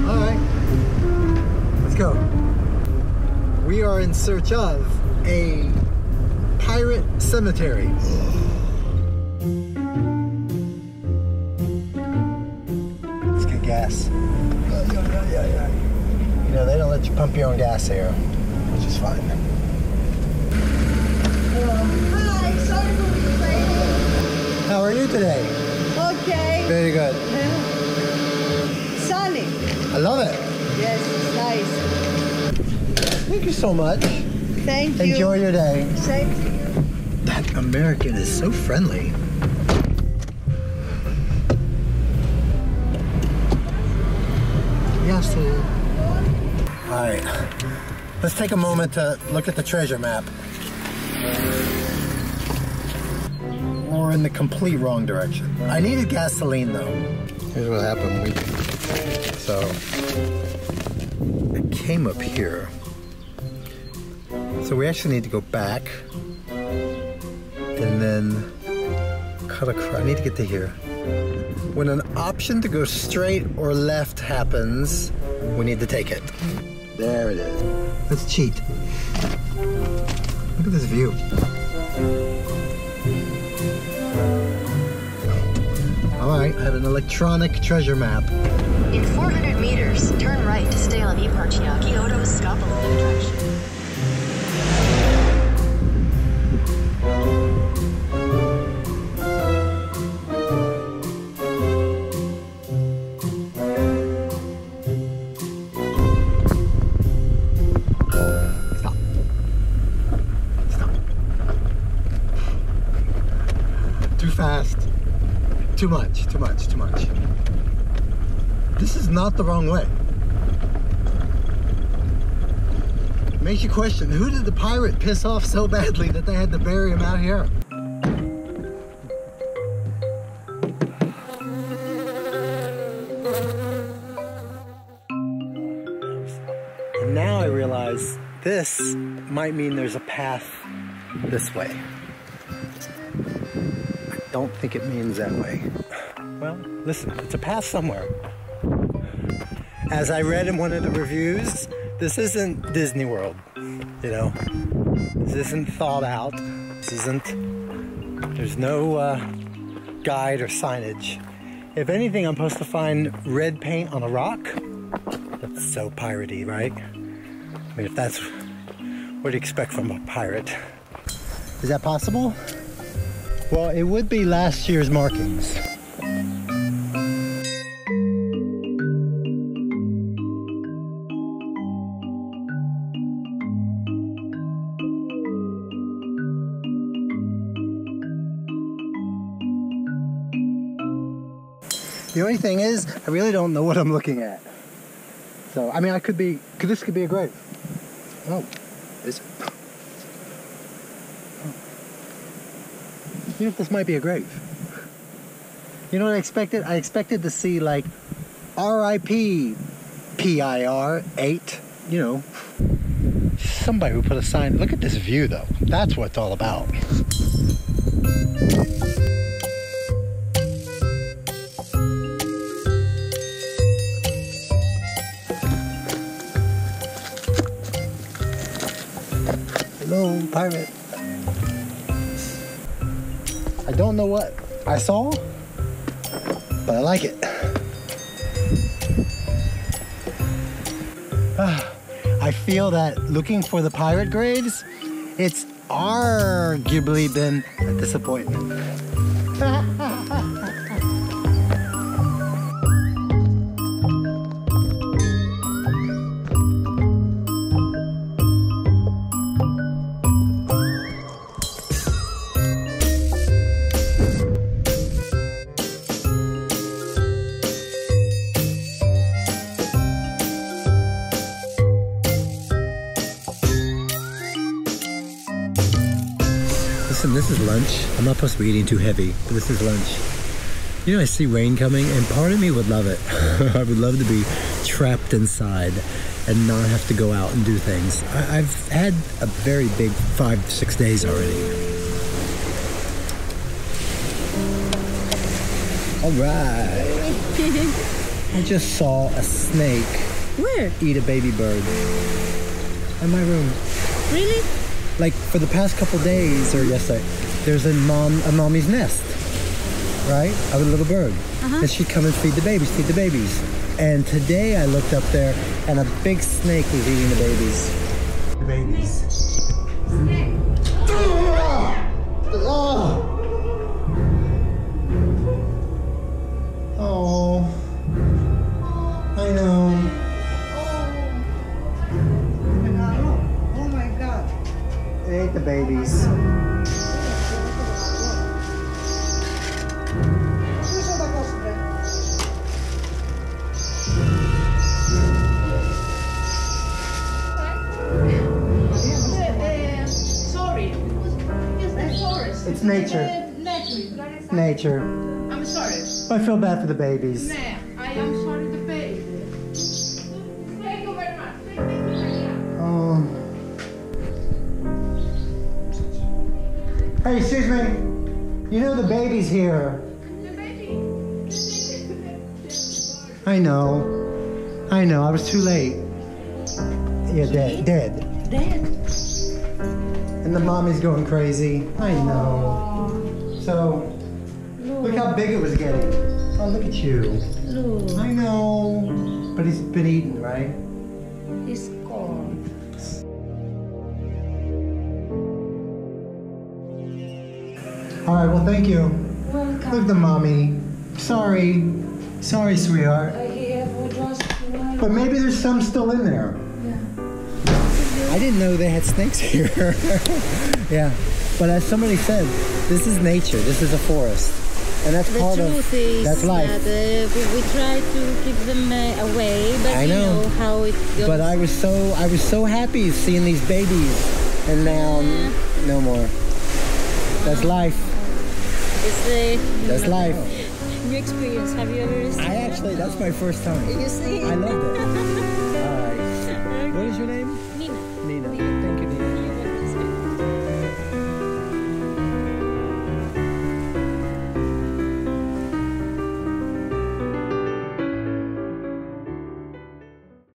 Alright, let's go. We are in search of a pirate cemetery. Let's get gas. You know, they don't let you pump your own gas here, which is fine. Hi, sorry for being late. How are you today? Okay. Very good. Sunny. I love it. Yes, it's nice. Thank you so much. Thank you. Enjoy your day. Same to you. That American is so friendly. Yes, sir. All right, let's take a moment to look at the treasure map. We're in the complete wrong direction. I needed gasoline though. Here's what happened. So I came up here. So we actually need to go back and then cut across. I need to get to here. When an option to go straight or left happens, we need to take it. There it is. Let's cheat. Look at this view. All right, I have an electronic treasure map. In 400 meters, turn right to stay on Iparchiaki Oto SKOPELOS direction. Fast. Too much. This is not the wrong way. It makes you question, who did the pirate piss off so badly that they had to bury him out here? And now I realize this might mean there's a path this way. Don't think it means that way. Well, listen, it's a path somewhere. As I read in one of the reviews, this isn't Disney World, you know? This isn't thought out. This isn't, there's no guide or signage. If anything, I'm supposed to find red paint on a rock. That's so piratey, right? I mean, if that's what you expect from a pirate. Is that possible? Well, it would be last year's markings. The only thing is, I really don't know what I'm looking at. So, I mean, this could be a grave. Oh, is it? You know, this might be a grave. You know what I expected? I expected to see like R.I.P. PIR 8, you know. Somebody who put a sign. Look at this view though. That's what it's all about. Hello, pirate. I don't know what I saw, but I like it. I feel that looking for the pirate graves, it's arguably been a disappointment. Listen, this is lunch. I'm not supposed to be eating too heavy, but this is lunch. You know, I see rain coming, and part of me would love it. I would love to be trapped inside and not have to go out and do things. I've had a very big 5-6 days already. All right. I just saw a snake Where? eat a baby bird in my room. Really? Like for the past couple days or yesterday, there's a mommy's nest, right? Of a little bird. And she'd come and feed the babies. And today I looked up there and a big snake was eating the babies. The babies. Oh, I know. Oh my God. It ate the babies. Sorry. It's the forest. It's nature. Nature. I'm sorry. I feel bad for the babies. Nah, I am sorry to pay. Thank you very much. Thank you. Oh. Hey, excuse me. You know the baby's here. The baby. I know. I know. I was too late. Yeah, dead. Dead? And the mommy's going crazy. I know. So, look how big it was getting. Oh, look at you. Look, I know. But he's been eaten, right? it's gone. All right, well, thank you. Welcome. Look at the mommy. Sorry. Sorry, sweetheart. But maybe there's some still in there. I didn't know they had snakes here. Yeah. But as somebody said, this is nature. This is a forest. And that's The part of, truth is that's life. that we try to keep them away, but I you know. know how it goes. But I was so happy seeing these babies. And now, no more. That's life. It's the That's life. new experience. Have you ever seen That's my first time. You see? I loved it. All right. What is your name? Nina. Nina.